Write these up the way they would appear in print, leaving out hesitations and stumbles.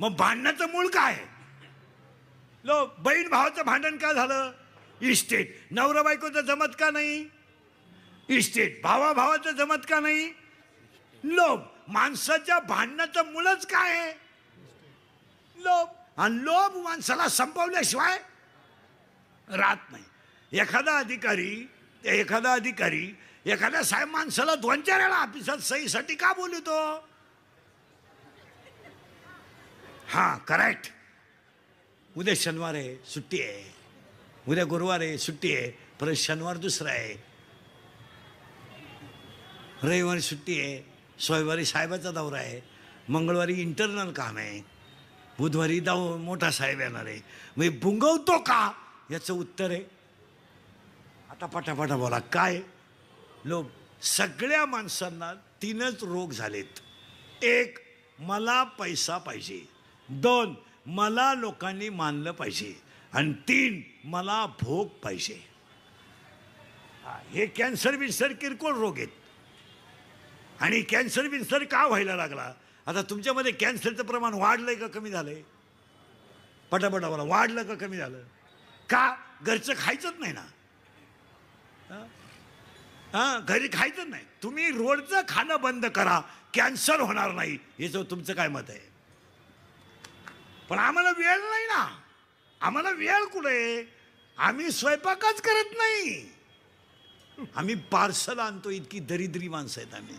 मग भांडणाचं मूळ काय? बहीण भावाचं भांडण का झालं? इस्टेट. नवरा बायकोचं जमत का नाही? इस्टेट. भावा भावाचं जमत का नाही? लोभ. माणसाच्या भांडणाचं मूळच काय आहे? लोभ. आणि लोभ माणसाला संपवल्याशिवाय राहत नाही. एखादा अधिकारी एखाद्या साहेब माणसाला 2-4 वेळा ऑफिसात सहीसाठी का बोलतो? हा करेक्ट. उद्या शनिवार आहे, सुट्टी आहे. उद्या गुरुवार आहे, सुट्टी आहे. परत शनिवार दुसरा आहे, रविवारी सुट्टी आहे, सोमवारी साहेबाचा दौरा आहे, मंगळवारी इंटरनल काम आहे, बुधवारी मोठा साहेब येणार आहे. मग बुंगवतो का? याचं उत्तर आहे आता पटापटा बोला. काय? लोभ. सगळ्या माणसांना 3च रोग झालेत. 1, मला पैसा पाहिजे. 2, मला लोकांनी मानलं पाहिजे. आणि 3, मला भोग पाहिजे. हे कॅन्सर बिन्सर किरकोळ रोग आहेत. आणि कॅन्सर बिन्सर का व्हायला लागला? आता तुमच्यामध्ये कॅन्सरचं प्रमाण वाढलंय का कमी झालंय? पटापटा बोला. वाढलं का कमी झालं? का? घरचं खायचंच नाही ना. घरी खायचं नाही. तुम्ही रोडचं खाणं बंद करा, कॅन्सर होणार नाही. याचं तुमचं काय मत आहे? पण आम्हाला वेळ नाही ना. आम्हाला वेळ कुठे? आम्ही स्वयंपाकच करत नाही. आम्ही पार्सल आणतो. इतकी दरिद्री माणसं आहेत आम्ही.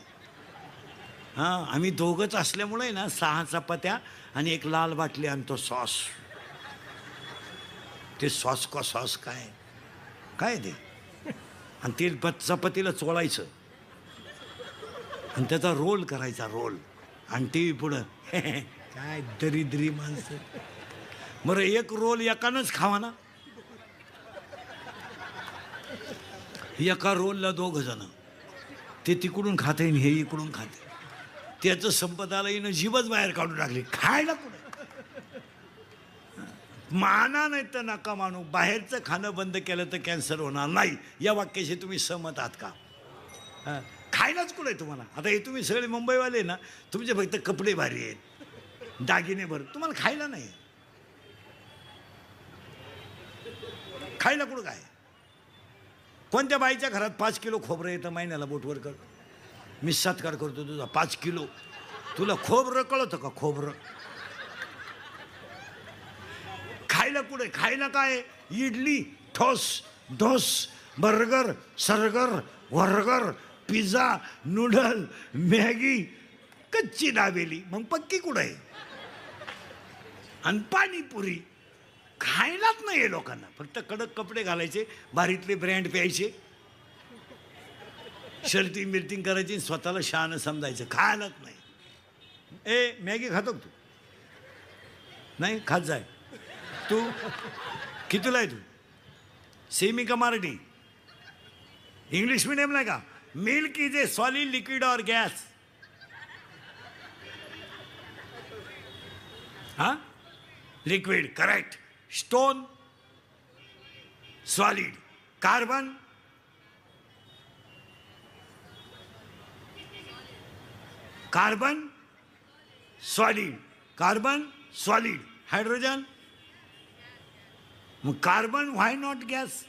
आम्ही दोघंच असल्यामुळे ना 6 चपात्या आणि 1 लाल बाटली आणतो सॉस. ते सॉस का सॉस काय ते? आणि ते चपातीला चोळायचं आणि त्याचा रोल करायचा, रोल. आणि टी व्ही पुढं काय दरिद्री माणसं. बरं 1 रोल एकानंच खावा ना. एका रोलला 2 जण. ते तिकडून खाते हे इकडून खाते. त्याचं संपदाला येणं जीवच बाहेर काढून टाकली. खायला कुठे? माना नाही तर नका मानू. बाहेरचं खाणं बंद केलं तर कॅन्सर होणार नाही. या वाक्याशी तुम्ही सहमत आहात का? खायलाच कुठे तुम्हाला? आता हे तुम्ही सगळे मुंबईवाले ना, तुमचे फक्त कपडे भारी आहेत, दागिने भर, तुम्हाला खायला नाही. खायला कुठं काय? कोणत्या बाईच्या घरात 5 किलो खोबरं येतं महिन्याला? बोटवर कर. मी सत्कार करतो तुझा. 5 किलो. तुला खोबरं कळतं का? खोबरं खायला कुठे? खायला काय? इडली, ठोस, ढोस, बर्गर, सर्गर, वर्गर, पिझ्झा, नूडल, मॅगी, कच्ची दाबेली. मग पक्की कुठं आहे? आणि पाणीपुरी. खायलाच नाही लोकांना. फक्त कडक कपडे घालायचे, भारीतले ब्रँड प्यायचे, शर्टिंग बिर्टिंग करायची, स्वतःला शहाणं समजायचं. खायलाच नाही. मॅगी खातो तू? नाही खात जाय. तू कितीला आहे? तू सेमी का मराठी? इंग्लिश मीडियम नाही का? Milk is a solid liquid or gas? Liquid. Correct. Stone solid. Carbon solid. Carbon solid. Hydrogen. मग कार्बन व्हाय नॉट गॅस?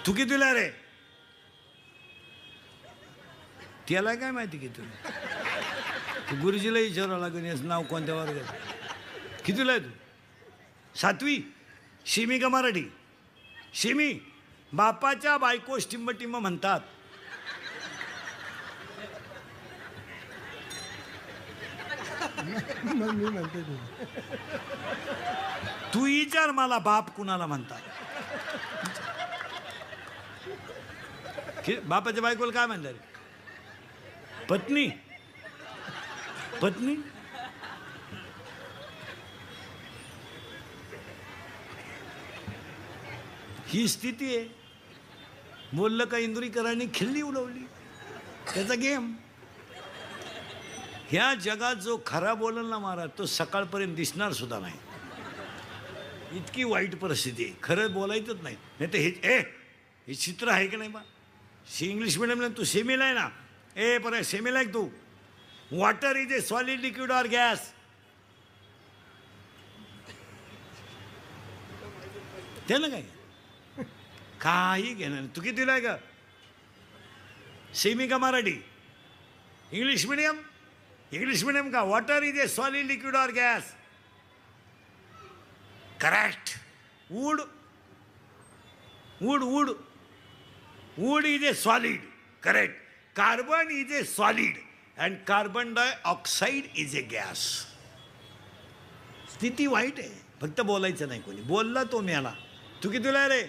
तू कितीला रे? त्याला काय माहिती की तुला? तू गुरुजीला विचारावं लागेल याचं नाव कोणत्या वर्गात. कितीला आहे तू? 7वी. शिमी का मराठी? शिमी. बापाच्या बायको टिंब म्हणतात. मी म्हणते तू विचार मला बाप कुणाला म्हणतात. बापाच्या बायकोला काय म्हणतात? पत्नी. पत्नी. ही स्थिती आहे. बोललं का इंदुरीकरांनी खिल्ली उडवली. त्याचा गेम. ह्या जगात जो खरा बोलल ना महाराज, तो सकाळपर्यंत दिसणार सुद्धा नाही. इतकी वाईट परिस्थिती आहे. खरं बोलायचंच नाही. नाही तर हे चित्र आहे की नाही बा? इंग्लिश मिडियमला तू सेमीला आहे ना? परत सेमीला आहे तू? Water is a solid liquid or gas? ते ना काय काही घेणं नाही. तू कितीला आहे का? सेमी का Marathi? English medium? English medium का? Water is a solid liquid or gas? Correct. Wood, wood wood wood is a solid. Correct. Carbon is a solid and carbon dioxide is a gas. स्थिती वाईट आहे, फक्त बोलायचं नाही. कोणी बोलला तो मेला. तू कितीला रे?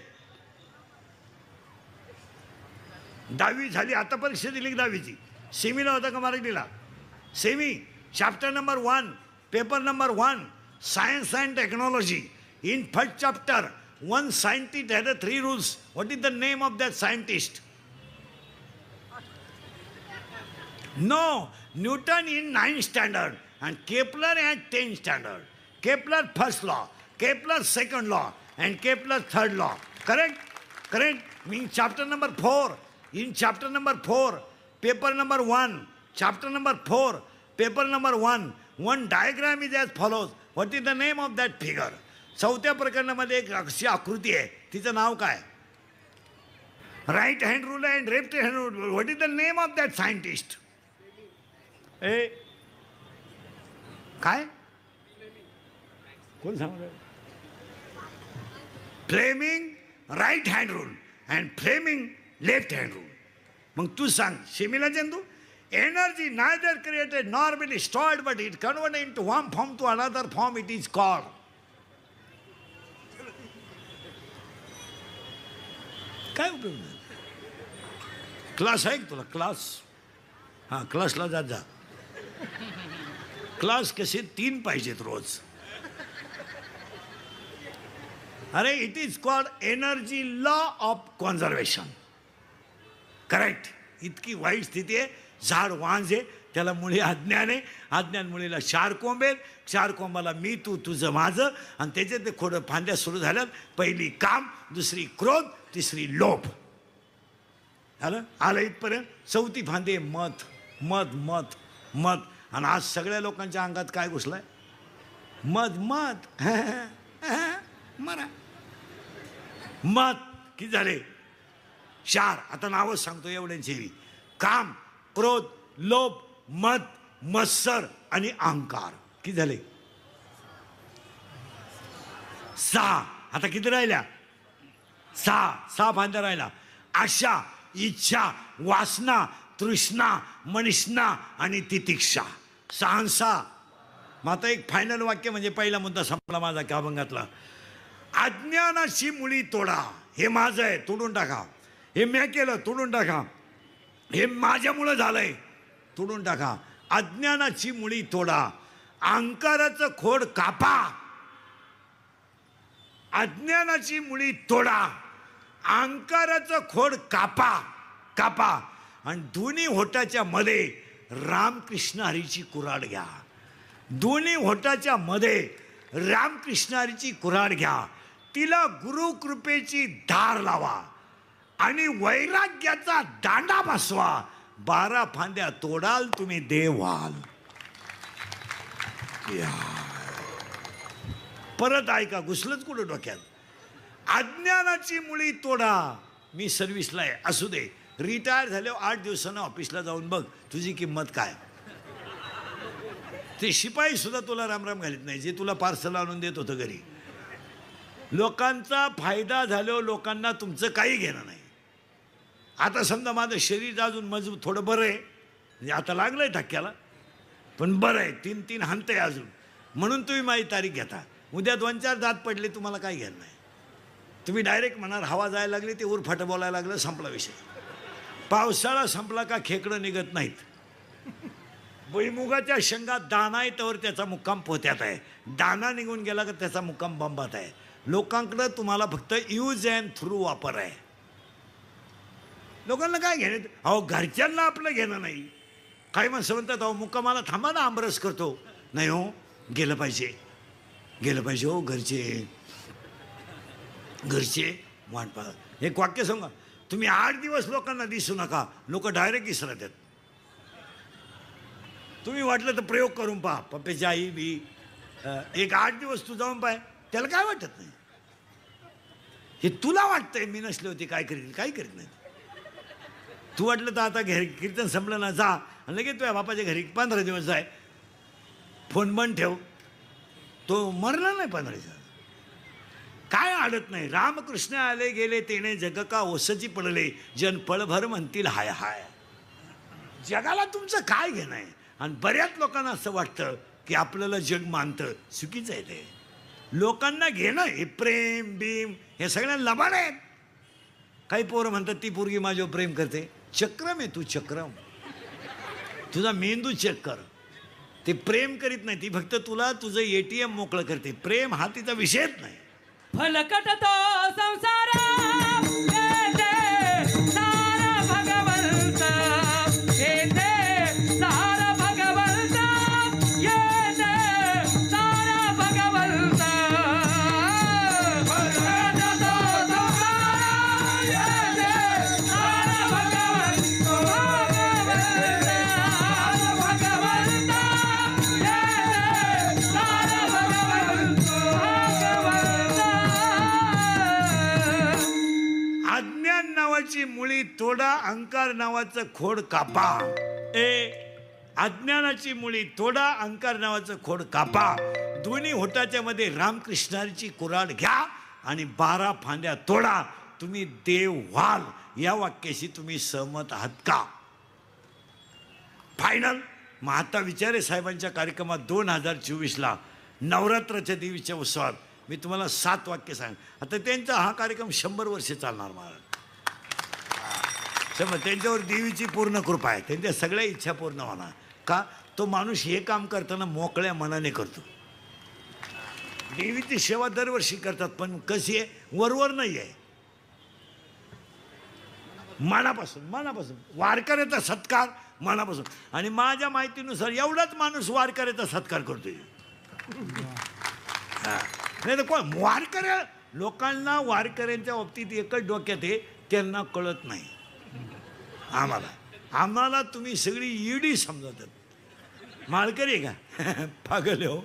10वी झाली आता. परीक्षा दिली की 10वीची? सेमीला होता का मराठीला? Semi. Chapter number 1, paper number 1, science and technology. In first chapter, one scientist had 3 rules. What is the name of that scientist? No, Newton in 9th standard and Kepler at 10th standard. Kepler first law, Kepler second law and Kepler third law. Correct? Correct. Means chapter number 4. In chapter number 4, paper number 1, chapter number 4, paper number 1, one diagram is as follows. What is the name of that figure? 4थ्या प्रकरणामध्ये एक अशी आकृती आहे, तिचं नाव काय? Right hand rule and left hand rule. What is the name of that scientist? ए काय कोण सांगलं? Fleming right hand rule and Fleming left hand rule. मग तू सांग, Shimila Chandu. Energy neither created nor be stored but it converted into one form to another form. It is called. काय उपयोग नाही. क्लास आहे तुला? क्लास? हां, क्लासला जात जा. क्लास कसे 3 पाहिजेत रोज. अरे it is called energy law of conservation. Correct. इतकी वाईट स्थिती आहे. झाड वांज आहे, त्याला मुळे अज्ञान आहे. अज्ञान मुळीला 4 कोंब आहेत. 4 कोंबाला मी तू तुझं माझं, आणि त्याच्यात ते खोडं फांद्या सुरू झाल्यात. पहिली काम, दुसरी क्रोध, तिसरी लोभ. आलं आलं इथपर्यंत. 4थी फांदे मत मत मत मत. आणि आज सगळ्या लोकांच्या अंगात काय घुसलाय? मत मत. मरा मत. किती झाले? 4. आता नावच सांगतो एवढ्यांची. काम, क्रोध, लोभ, मत, मत्सर आणि अहंकार. किती झाले? 6. आता किती राहिल्या? 6 फांद्या राहिला. आशा, इच्छा, वासना, तृष्णा, मनिष्णा आणि तितिक्षा. 6. मग आता एक फायनल वाक्य, म्हणजे पहिला मुद्दा संपला माझा त्या अभंगातला. अज्ञानाची मुळी तोडा. हे माझं आहे, तोडून टाका. हे मी केलं, तोडून टाका. हे माझ्यामुळं झालंय, तोडून टाका. अज्ञानाची मुळी तोडा. अहंकाराचं खोड कापा. अज्ञानाची मुळी तोडा. अहंकाराचं खोड कापा कापा. आणि दोन्ही होटाच्या मध्ये रामकृष्ण हरीची कुऱ्हाड घ्या. दोन्ही होटाच्या मध्ये रामकृष्ण हरीची कुऱ्हाड घ्या. तिला गुरुकृपेची धार लावा आणि वैराग्याचा दांडा बसवा. 12 फांद्या तोडाल तुम्ही देव व्हाल. परत ऐका, घुसलंच कुठं डोक्यात? अज्ञानाची मुळी तोडा. मी सर्व्हिसला आहे, असू दे. रिटायर झाल्यावर 8 दिवसानं ऑफिसला जाऊन बघ तुझी किंमत काय. ते शिपाई सुद्धा तुला रामराम घालीत नाही, जे तुला पार्सल आणून देत होतं घरी. लोकांचा फायदा झाल्यावर लोकांना तुमचं काही घेणं नाही. आता समजा माझं शरीर अजून मजबूत थोडं बरं आहे, म्हणजे आता लागलंय धक्क्याला, पण बरं आहे. 3 हंत आहे अजून, म्हणून तुम्ही माझी तारीख घेता. उद्या 2-4 दात पडले, तुम्हाला काही घेणं नाही. तुम्ही डायरेक्ट म्हणाल हवा जायला लागली, ते उरफाटं बोलायला लागलं, संपला विषय. पावसाळा संपला का खेकडं निघत नाहीत. भुईमुगाच्या शेंगात दाना आहे तर त्याचा मुक्काम पोत्यात आहे. दाना निघून गेला का त्याचा मुक्काम बंबात आहे. लोकांकडं तुम्हाला फक्त यूज अँड थ्रू वापर आहे. लोकांना काय घेणं? अहो घरच्यांना आपलं घेणं नाही. काही माणसं म्हणतात अहो मुक्कामाला थांबा ना, आमरस करतो. नाही हो, गेलं पाहिजे, गेलं पाहिजे हो. घरचे वाट पाहत. एक वाक्य सांगा, तुम्ही 8 दिवस लोकांना दिसू नका, लोक डायरेक्ट इसरत आहेत. तुम्ही वाटलं तर प्रयोग करून पहा. पप्प्याची आई बी एक 8 दिवस तू जाऊन पाय, त्याला काय वाटत नाही. हे तुला वाटतंय मी नसले होते काय करीत, काय करीत नाही. तू वाटलं तर आता घरी कीर्तन संपलं ना, जा आणि लगेच तुझ्या बापाच्या घरी 15 दिवस जाय, फोन बंद ठेव, तो मरणार नाही 15 दिवस. काय अडत नाही. रामकृष्ण आले गेले तेने जग का ओसची पडले, जन पळभर म्हणतील हाय हाय. जगाला तुमचं काय घेणं आहे. आणि बऱ्याच लोकांना असं वाटतं की आपल्याला जग मानतं. चुकीचं आहे ते. लोकांना घेणं हे प्रेम बीम हे सगळ्या लबाड आहेत. काही पोरं म्हणतात ती पोरगी माझ्यावर प्रेम करते. चक्रम आहे तू, चक्रम. तुझा मेंदू चेक कर. ते प्रेम करीत नाही, ती फक्त तुला तुझं ATM मोकळं करते. प्रेम हा तिचा विषयच नाही. फलकट तो संसार येते सारा भगवंत, येते सारा भगवंत, येते सारा भगवंत. फलकट तो संसार येते सारा भगवंत, भगवंत येते सारा भगवंत. अज्ञान नावाची मुळी तोडा, अहंकार नावाचं खोड कापा. अज्ञानाची मुळी तोडा, अहंकार नावाचं खोड कापा. दोन्ही होटाच्या मध्ये रामकृष्णाची कुऱ्हाड घ्या आणि 12 फांद्या तोडा. तुम्ही देव व्हाल. या वाक्याशी तुम्ही सहमत आहात का? फायनल. मग आता विचारे साहेबांच्या कार्यक्रमात 2024ला नवरात्राच्या देवीच्या उत्सवात मी तुम्हाला 7 वाक्य सांग. आता त्यांचा हा कार्यक्रम 100 वर्ष चालणार महाराज. त्यांच्यावर देवीची पूर्ण कृपा आहे. त्यांच्या सगळ्या इच्छा पूर्ण होणार. का? तो माणूस हे काम करताना मोकळ्या मनाने करतो. देवीची सेवा दरवर्षी करतात, पण कशी आहे? वरवर नाही आहे, मनापासून. मनापासून वारकऱ्याचा सत्कार मनापासून. आणि माझ्या माहितीनुसार एवढाच माणूस वारकऱ्याचा सत्कार करतोय. नाही तर कोण वारकऱ्या लोकांना वारकऱ्यांच्या बाबतीत एकच डोक्यात आहे, त्यांना कळत नाही. आम्हाला तुम्ही सगळी ईडी समजतात. माळकरी आहे का? पागल हो.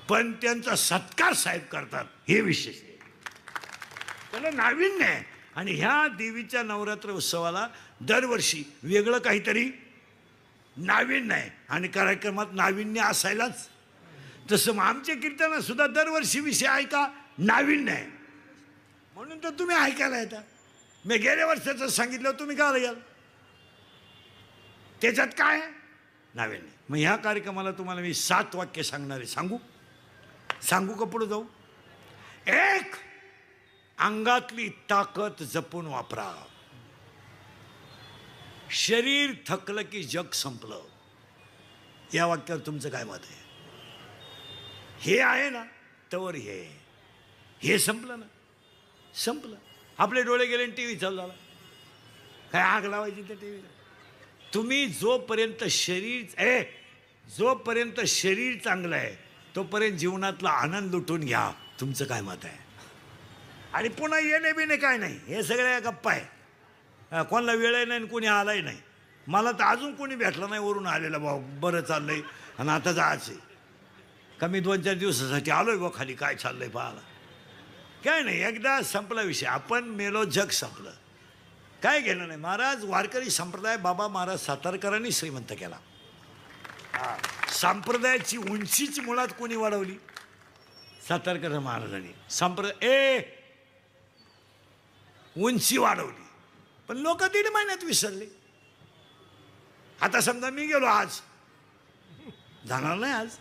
पण त्यांचा सत्कार साहेब करतात, हे विशेष आहे. त्याला नाविन्य आहे. आणि ह्या देवीच्या नवरात्र उत्सवाला दरवर्षी वेगळं काहीतरी नाविन्य आहे. आणि कार्यक्रमात नाविन्य असायलाच. तसं आमच्या कीर्तनात सुद्धा दरवर्षी विषय आहे का नाविन्य आहे. म्हणून तर तुम्ही ऐकायला येता. मी गेल्या वर्षाचं सांगितलं, तुम्ही का याल? त्याच्यात काय आहे? नाविन्य. मग ह्या कार्यक्रमाला तुम्हाला मी 7 वाक्य सांगणार आहे. सांगू का पुढे जाऊ? 1. अंगातली ताकद जपून वापरा. शरीर थकलं की जग संपलं. या वाक्यावर तुमचं काय मत आहे? हे आहे ना, तवर हे संपलं ना, संपलं. आपले डोळे गेले टी व्ही चालू झाला. काय आग लावायची त्या टीव्हीला? तुम्ही जोपर्यंत शरीर चांगलं आहे तोपर्यंत जीवनातला आनंद लुटून घ्या. तुमचं काय मत आहे? आणि पुन्हा येणे बिणे काय नाही, हे सगळ्या गप्पा आहे. कोणाला वेळ नाही आणि कोणी आलाही नाही. मला तर अजून कोणी भेटलं नाही वरून आलेलं. भाऊ बरं चाललंय आणि आता जायचं का? मी 2-4 दिवसासाठी आलोय बा खाली, काय चाललंय पाहायला. काय नाही, एकदा संपला विषय. आपण मेलो, जग संपलं. काय घेणं नाही. महाराज वारकरी संप्रदाय बाबा महाराज सातारकरांनी श्रीमंत केला. संप्रदायाची उंचीच मुळात कोणी वाढवली? सातारकर महाराजांनी उंची वाढवली. पण लोक 1.5 महिन्यात विसरले. आता समजा मी गेलो, आज जाणार नाही, आज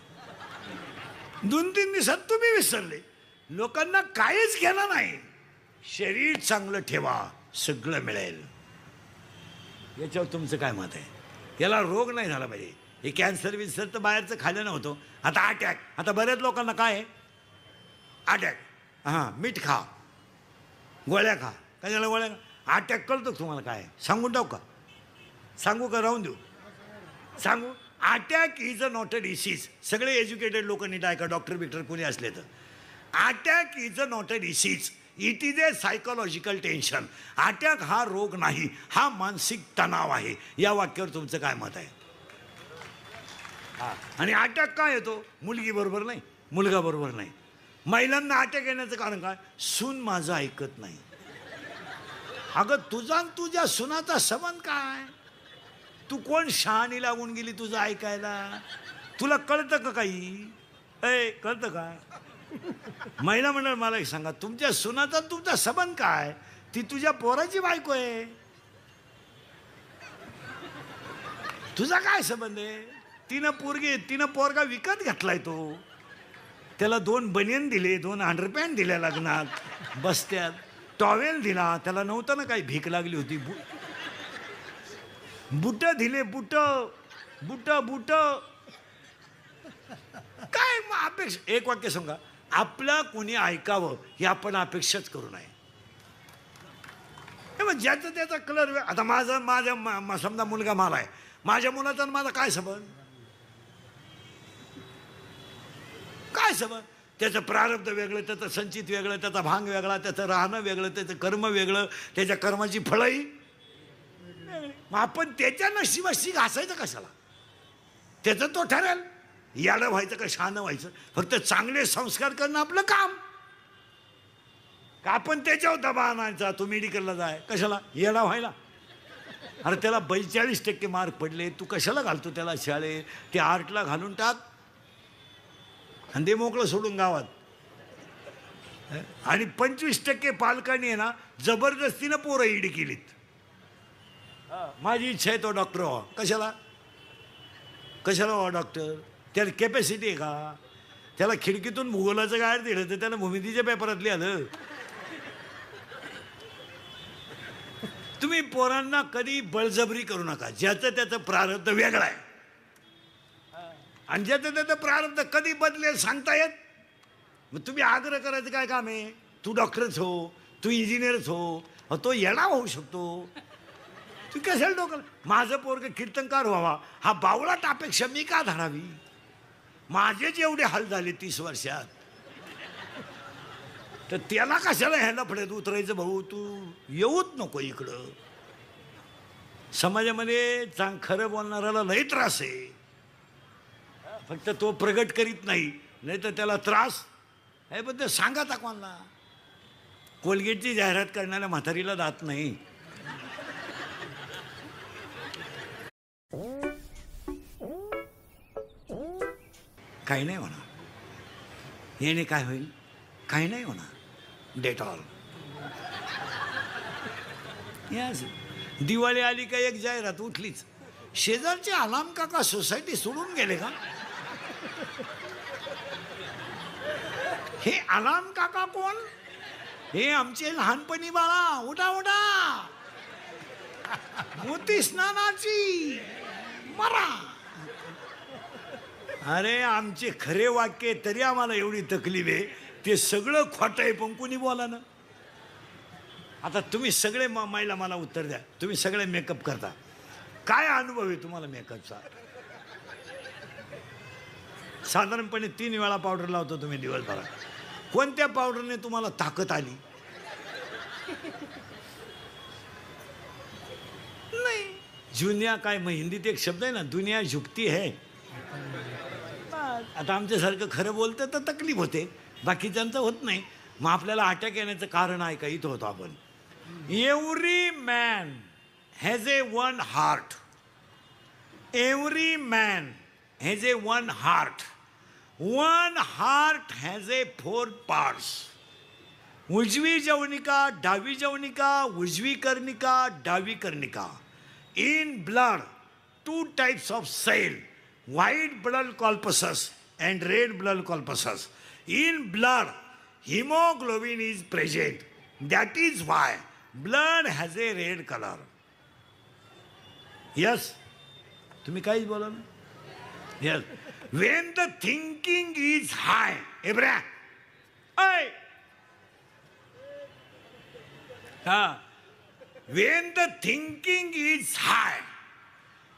2-3 दिवसात तुम्ही विसरले. लोकांना काहीच घेणं नाही. शरीर चांगलं ठेवा, सगळं मिळेल. याच्यावर तुमचं काय मत आहे? याला रोग नाही झाला पाहिजे. हे कॅन्सर विन्सर तर बाहेरचं खाल्लं नव्हतं. आता अटॅक. आता बऱ्याच लोकांना काय आहे? अटॅक. मीठ खा, गोळ्या खा. कशाला गोळ्या? अटॅक कळतो तुम्हाला काय? सांगून टाकू का? सांगू का राहून देऊ? सांगू. Attack is a not a disease. सगळे एज्युकेटेड लोक नीट ऐका, डॉक्टर बिक्टर कोणी असले तर. Attack is a not a disease. It is a psychological tension. Attack हा रोग नाही, हा मानसिक तणाव आहे. या वाक्यावर तुमचं काय मत आहे? आणि अटॅक काय येतो? मुलगी बरोबर नाही, मुलगा बरोबर नाही. महिलांना अटॅक येण्याचं कारण काय? सून माझं ऐकत नाही. अगं तुझा आणि तुझ्या सुनाचा संबंध काय? तू कोण शहाणी लागून गेली तुझं ऐकायला? तुला कळतं का काही? कळतं का? महिला मंडळ मला एक सांगा, तुमच्या सुनाचा तुमचा संबंध काय? ती तुझ्या पोराची बायको आहे. तुझा काय संबंध आहे? तिनं पोरगा विकत घेतलाय. तो त्याला 2 बनियन दिले, 2 अंडरपॅन्ट दिल्या लग्नात, बसत्यात टॉवेल दिला. त्याला नव्हतं ना काही भीक लागली होती. बुट दिले, बुट बुट बुट काय अपेक्षा? एक वाक्य सांगा, आपला कोणी ऐकावं ही आपण अपेक्षाच करू नये. मग ज्याचा त्याचा कलर. आता माझ्या समजा मुलगा मला आहे, माझ्या मुलाचा माझा काय संबंध? काय संबंध? त्याचं प्रारब्ध वेगळं, त्याचं संचित वेगळं, त्याचा भांग वेगळा, त्याचं राहणं वेगळं, त्याचं कर्म वेगळं, त्याच्या कर्माची फळंही. मग आपण त्याच्या नशिबाशी घासायचं कशाला? त्याचं तो ठरेल. याडं व्हायचं का शहाणं व्हायचं? फक्त चांगले संस्कार करणं आपलं काम. का आपण त्याच्यावर दबा आणायचा? तू मेडिकलला जाय कशाला? येडा व्हायला? अरे त्याला 42% मार्क पडले, तू कशाला घालतो त्याला शाळेत? ते आर्टला घालून टाक आणि ते मोकळं सोडून गावात. आणि 25% पालकांनी आहे ना जबरदस्तीनं पोरं ईडी केलीत. माझी इच्छा आहे तो डॉक्टर व्हा. कशाला? कशाला व्हा डॉक्टर? त्याला कॅपॅसिटी आहे का? त्याला खिडकीतून भूगोलाचं गायर दिलं तर त्याला भूमितीच्या पेपरात लिहिलं. तुम्ही पोरांना कधी बळजबरी करू नका. ज्याचं त्याचं प्रारब्ध वेगळं आहे आणि ज्याचं त्याचं प्रारब्ध कधी बदलेल सांगता येत. मग तुम्ही आग्रह करायचं काय काम आहे? तू डॉक्टरच हो, तू इंजिनियरच हो, तो येडा होऊ शकतो. तू कशाला डोकं? माझं पोरग कीर्तनकार व्हावा हा बावळाट अपेक्षा मी का धरावी? माझे जेवढे हाल झाले 30 वर्षात, तर त्याला कशाला ह्याला फड्यात उतरायचं? भाऊ तू येऊच नको इकडं. समाजामध्ये खरं बोलणाऱ्याला लई त्रास आहे. फक्त तो प्रगट करीत नाही, नाही तर त्याला त्रास आहे. पण ते सांगा कोणाला? कोलगेटची जाहिरात करणाऱ्या म्हातारीला दात नाही. काही नाही होणार. याने काय होईल? काही नाही होणार. डेटॉल. यस. दिवाळी आली का एक जाहिरात उठलीच. शेजारचे आलाम काका सोसायटी सोडून गेले का? हे आलाम काका कोण? हे आमचे लहानपणी बाळा. उठा उठा, मोती स्नानाची मरा. अरे आमचे खरे वाक्य तरी आम्हाला एवढी तकलीफ आहे. ते सगळं खोटं आहे पण कुणी बोला ना. आता तुम्ही सगळे महिला मला उत्तर द्या. तुम्ही सगळे मेकअप करता, काय अनुभव आहे तुम्हाला मेकअपचा? साधारणपणे 3 वेळा पावडर लावतो तुम्ही दिवसभरात. कोणत्या पावडरने तुम्हाला ताकद आली? नाही. जुन्या काय मग हिंदीत एक शब्द आहे ना, दुनिया झुकती है. आता आमच्यासारखं खरं बोलतं तर तकलीफ होते, बाकीच्यांचं होत नाही. मग आपल्याला अटॅक येण्याचं कारण आहे का? इथं होतो आपण. Every man has a one heart. Every man has a one heart. One heart has a 4 parts. उजवी जवनिका, डावी जवनिका, उजवी कर्णिका, डावी कर्णिका. In blood 2 types of cell, white blood corpuscles and red blood corpuscles. In blood, hemoglobin is present. That is why blood has a red color. Yes? तुम्ही काहीच बोला ना. Yes. When the thinking is high, Ebra, hey, when the thinking is high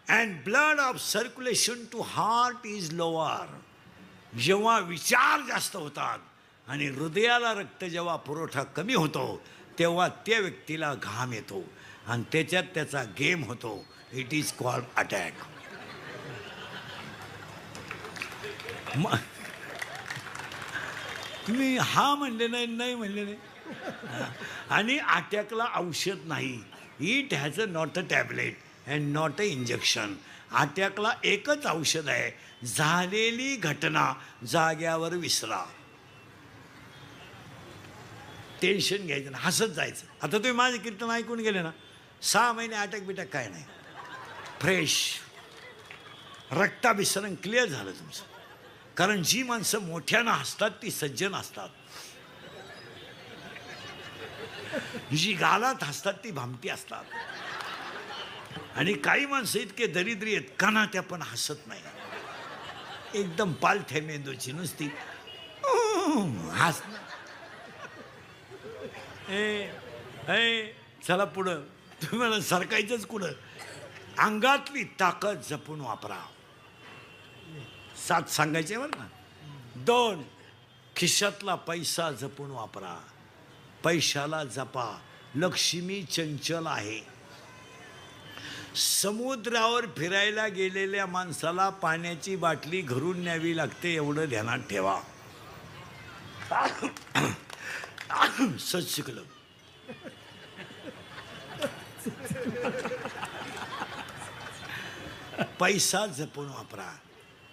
and blood of circulation to heart is lower, जेव्हा विचार जास्त होतात, आणि हृदयाला रक्त जेव्हा पुरवठा कमी होतो तेव्हा त्या व्यक्तीला घाम येतो आणि त्याच्यात त्याचा गेम होतो. It is called attack. मी हा म्हणले नाही, नाही म्हणले नाही. आणि अटॅकला औषध नाही. It has a not a tablet and not a injection. अटॅकला एकच औषध आहे, झालेली घटना जाग्यावर विसरा. टेन्शन घ्यायचं ना, हसत जायचं. आता तुम्ही माझे कीर्तन ऐकून गेले ना, 6 महिने अटॅक बिटॅक काय नाही, फ्रेश रक्ताभिसरण क्लिअर झालं तुमचं. कारण जी माणसं मोठ्यानं हसतात ती सज्जन असतात, जी गालात हसतात ती भामटी असतात. आणि काही माणसं इतके दरिद्री आहेत काना त्या पण हसत नाही, एकदम पालथ्या मेंदूची नुसती हसणं. चला पुढं, तुम्हाला सरकायचंच कुठं. अंगातली ताकद जपून वापरा. 7 सांगायचे बरं ना. 2, खिशातला पैसा जपून वापरा. पैशाला जपा. लक्ष्मी चंचल आहे. समुद्रावर फिरायला गेलेल्या माणसाला पाण्याची बाटली घरून न्यावी लागते, एवढं ध्यानात ठेवा. सच शिकलं. पैसा जपून वापरा.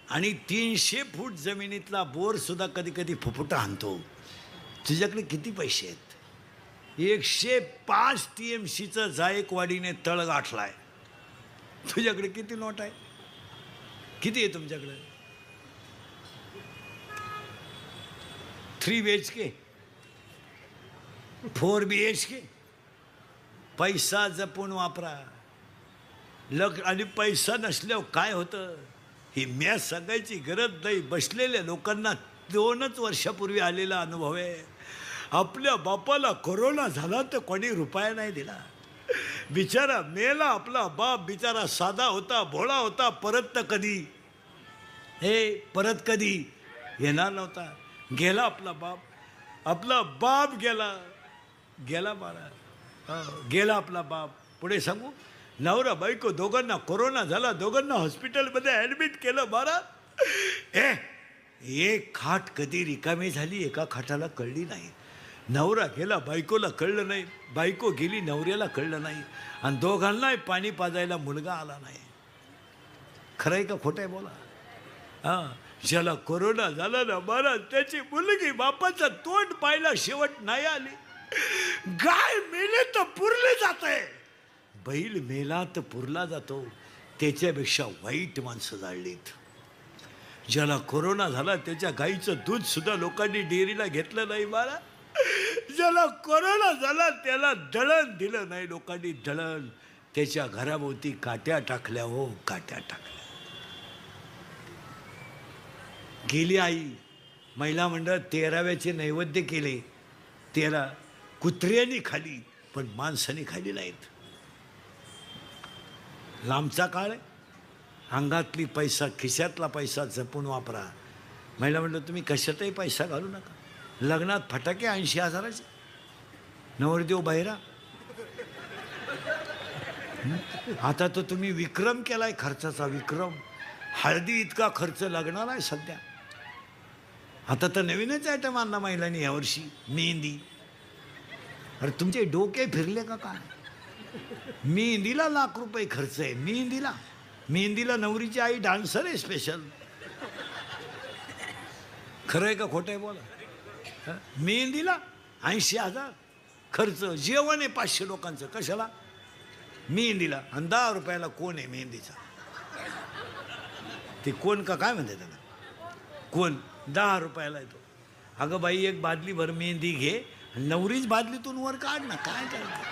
आणि 300 फूट जमिनीतला बोर सुद्धा कधी कधी फुफुटा आणतो. तुझ्याकडे किती पैसे आहेत? 105 TMCचं जायकवाडीने तळ गाठलाय. तुझ्याकडे किती नोट आहे? किती आहे तुमच्याकडे? 3 BHK 4 BHK. पैसा जपून वापरा. आणि पैसा नसल्यावर काय होतं ही मॅच सांगायची गरज नाही. बसलेल्या लोकांना 2च वर्षापूर्वी आलेला अनुभव आहे. आपल्या बापाला कोरोना झाला तर कोणी रुपया नाही दिला. बिचारा मेला आपला बाप. बिचारा साधा होता, भोळा होता. परत कधी येणार नव्हता. गेला आपला बाप. आपला बाप गेला बाळा. गेला आपला बाप. पुढे सांगू, नवरा बायको दोघांना कोरोना झाला. दोघांना हॉस्पिटलमध्ये ॲडमिट केलं. बारा एक खाट कधी रिकामी झाली एका खाटाला कळली नाही. नवरा गेला, बायकोला कळलं नाही. बायको गेली, नवऱ्याला कळलं नाही. आणि दोघांनाही पाणी पाजायला मुलगा आला नाही. खरं आहे का खोटं आहे बोला? हां, ज्याला कोरोना झाला ना महाराज, त्याची मुलगी बापाचं तोंड पाहिला शेवट नाही आली. गाय मेले तर पुरले जाते, बैल मेला तर पुरला जातो. त्याच्यापेक्षा वाईट माणसं जाळलीत. ज्याला कोरोना झाला त्याच्या गाईचं दूध सुद्धा लोकांनी डेअरीला घेतलं नाही महाराज. ज्याला कोरोना झाला त्याला दळण दिलं नाही लोकांनी. दळण त्याच्या घराभोवती काट्या टाकल्या. हो, काट्या टाकल्या. गेली आई. महिला मंडळ 13व्याचे नैवेद्य केले. 13 कुत्र्यांनी खाली, पण माणसाने खाली नाहीत. लांबचा काळ आहे. अंगातली पैसा, खिशातला पैसा जपून वापरा. महिला मंडळ तुम्ही कशातही पैसा घालू नका. लग्नात फटाके 80,000चे. नवरदेव बहिरा. आता तर तुम्ही विक्रम केलाय खर्चाचा. विक्रम. हळदी इतका खर्च लग्नाला आहे सध्या. आता तर नवीनच आयटम आणला महिलांनी यावर्षी. मेहंदी. अरे तुमचे डोके फिरले का काय? मेहंदीला लाख रुपये खर्च आहे. मेहंदीला नवरीची आई डान्सर आहे स्पेशल. खरं आहे का खोटं आहे बोला? मेहंदीला 80,000 खर्च. जेवण आहे 500 लोकांचं. कशाला? मेहंदीला. आणि 10 रुपयाला कोण आहे मेहंदीचा? ते कोण का काय म्हणते त्याला? कोण? 10 रुपयाला येतो. अगं बाई, एक बादली भर मेहंदी घे. नवरीच बादलीतून वर काढ ना. काय करायचं?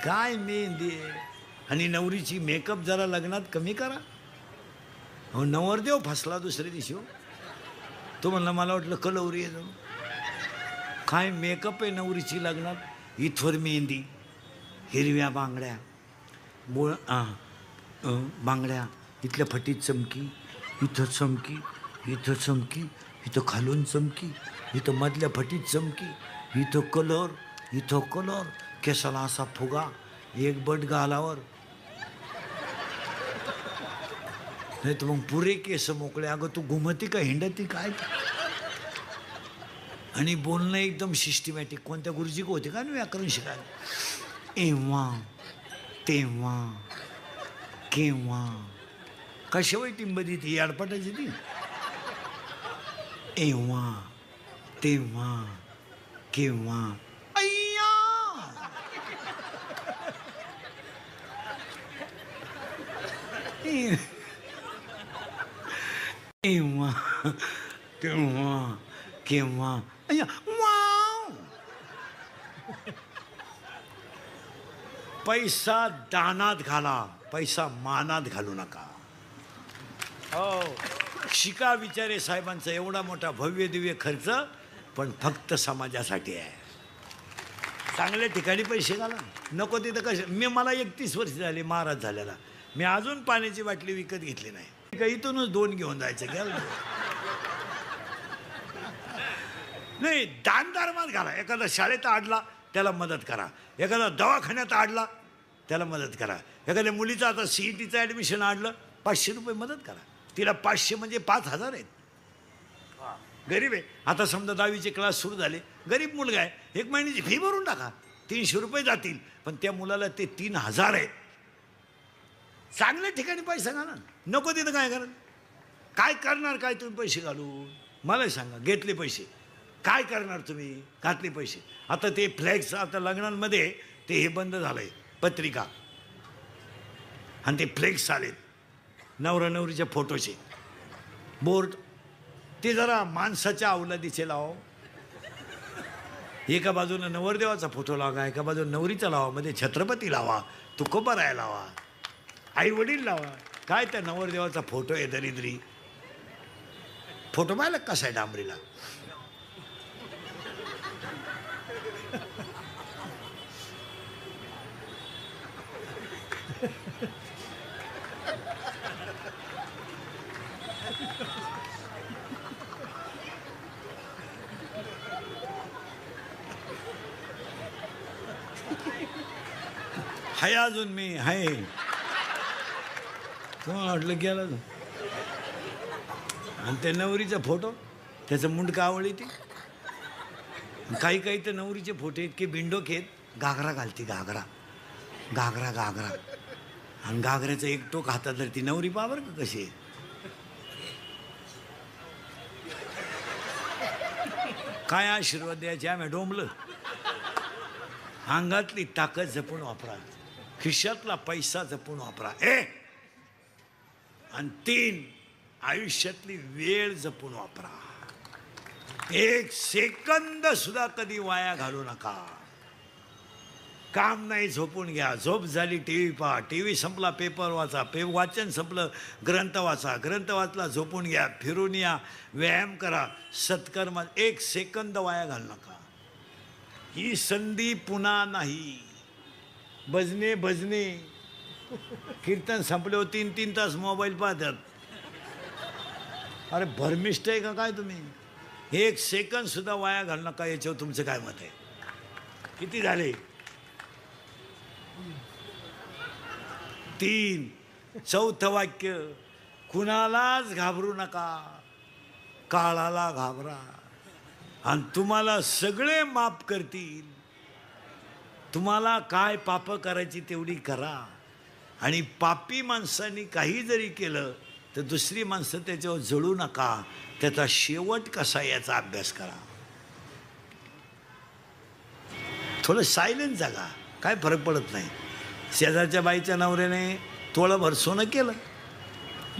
काय मेहंदी आहे. आणि नवरीची मेकअप जरा लग्नात कमी करा. हो, नवरदेव फसला दुसऱ्या दिवशी. हो, तो म्हणला मला वाटलं कलवरी आहे जाऊन. काय मेकअप आहे नवरीची लग्नात. इथवर मेहंदी, हिरव्या बांगड्या, बांगड्या, इथल्या फटीत चमकी, इथं चमकी, इथं चमकी, इथं खालून चमकी, इथं मधल्या फटीत चमकी, इथं कलर, केसाला असा फुगा, एक बट गालावर, नाही तर मग पुरे केस मोकळे. अगं तू घुमती का हिंडती काय? आणि बोलणं एकदम सिस्टमॅटिक. कोणत्या गुरुजी होते का ना व्याकरण शिकायला? एव्हा तेव्हा केव्हा, कशावर टिंबदी ती अडपटायची ती. एव्हा तेव्हा केव्हा, अय्या एव्हा तेव्हा केव्हा, अय्या वाव. पैसा दानात घाला, पैसा मानात घालू नका. हो, शिका विचारे साहेबांचा एवढा मोठा भव्य दिव्य खर्च, पण फक्त समाजासाठी आहे. चांगल्या ठिकाणी पैसे घाला, नको तिथं कसं. मला 31 वर्ष झाली महाराज झालेला, मी अजून पाण्याची बाटली विकत घेतली नाही. इथूनच 2 घेऊन जायचं घ्या. नाही, दान धर्मात घाला. एखादा शाळेत आडला त्याला मदत करा, एखादा दवाखान्यात आडला त्याला मदत करा, एखाद्या मुलीचं आता CETचं ॲडमिशन आडलं 500 रुपये मदत करा. तिला 500 म्हणजे 5000 आहेत. गरीब आहे. आता समजा 10वीचे क्लास सुरू झाले, गरीब मुलगा आहे, 1 महिन्याची फी भरून टाका, 300 रुपये जातील, पण त्या मुलाला ते 3000 आहेत. चांगल्या ठिकाणी पैसा घाला, नको तिथं काय करा. काय करणार काय तुम्ही पैसे घालून? मला सांगा. घेतले पैसे काय करणार तुम्ही? घातले पैसे. आता ते फ्लॅक्स, आता लग्नांमध्ये ते हे बंद झालंय, पत्रिका आणि ते फ्लेक्स आलेत नवरा नवरीच्या फोटोचे बोर्ड. ते जरा माणसाच्या अवलादीचे लावा. एका बाजूला नवरदेवाचा फोटो लावा, एका बाजूला नवरीचा लावा, मध्ये छत्रपती लावा, तुकोबाराया लावा, आई वडील लावा. काय त्या नवरदेवाचा फोटो आहे दरिद्री. फोटो पाहिला कसा आहे डांबरीला. हाय अजून मी हाय. तुम्हाला वाटलं गेला तो. आणि त्या नवरीचा फोटो, त्याचं मुंडकं आवळी ती. काही काही तर नवरीचे फोटो इतके बिंडोक आहेत, घागरा घालती, घागरा घागरा घागरा, आणि घागऱ्याचं एक टोक हातात धरती. नवरी पावर का कशी आहे. काय आशीर्वाद द्यायचे आम्ही डोंबलं. अंगातली ताकद जपून वापरा, खिशातला पैसा जपून वापरा. आणि 3 आयुष्यातली वेळ जपून वापरा. 1 सेकंद सुद्धा कधी वाया घालू नका. काम नाही झोपून घ्या, झोप झाली TV पहा, TV संपला पेपर वाचा, वाचन संपलं ग्रंथ वाचा, ग्रंथ वाचला झोपून घ्या, फिरून या, व्यायाम करा, सत्कर्म. 1 सेकंद वाया घालू नका. ही संधी पुन्हा नाही. भजने भजने कीर्तन संपल्यावर 3-3 तास मोबाईल पाहतात. अरे भरमिष्ट आहे का काय तुम्ही? 1 सेकंद सुद्धा वाया घालू नका. याच्यावर तुमचं काय मत आहे? किती झाले? 3. चौथं वाक्य, कुणालाच घाबरू नका, काळाला घाबरा आणि तुम्हाला सगळे माफ करतील. तुम्हाला काय पाप करायची तेवढी करा. आणि पापी माणसांनी काही जरी केलं तर दुसरी माणसं त्याच्यावर जळू नका. त्याचा शेवट कसा याचा अभ्यास करा. थोडं सायलेंट जागा, काय फरक पडत नाही. शेजारच्या बाईच्या नवऱ्याने तोळाभर सोनं केलं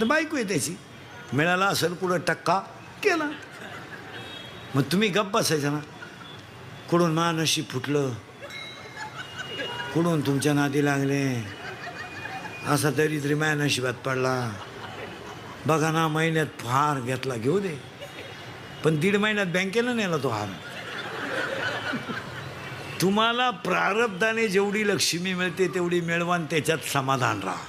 तर बायको आहे त्याची, मिळाला असेल कुठं टक्का केला, मग तुम्ही गप्प बसायचं ना. कुठून महानशीब फुटलं, कुठून तुमच्या नादी लागले, असा दरिद्री माझ्या नशिबात पडला. बघा ना, महिन्यात हार घेतला, घेऊ दे, पण 1.5 महिन्यात बँकेला नेला तो हार. तुम्हाला प्रारब्धाने जेवढी लक्ष्मी मिळते तेवढी मिळवा आणि त्याच्यात समाधान राहा.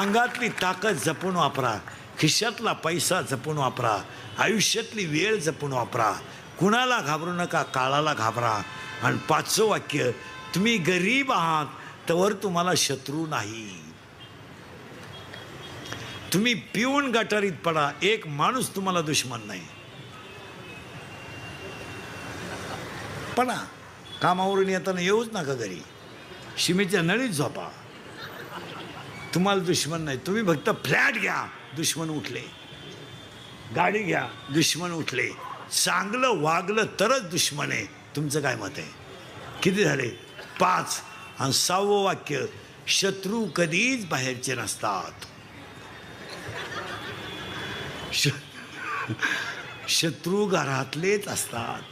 अंगातली ताकद जपून वापरा. खिशातला पैसा जपून वापरा, आयुष्यातली वेळ जपून वापरा, कुणाला घाबरू नका, काळाला घाबरा. आणि 5वं वाक्य, तुम्ही गरीब आहात तर तुम्हाला शत्रू नाही. तुम्ही पिऊन गटारीत पडा, एक माणूस तुम्हाला दुश्मन नाही. पडा, कामावरून येताना येऊच नका घरी, शिमेच्या नळीत झोपा, तुम्हाला दुश्मन नाही. तुम्ही फक्त फ्लॅट घ्या, दुश्मन उठले, गाडी घ्या, दुश्मन उठले, चांगलं वागलं तरच दुश्मन आहे. तुमचं काय मत आहे? किती झाले? 5. आणि 6वं वाक्य, शत्रू कधीच बाहेरचे नसतात. शत्रू घरातलेच असतात.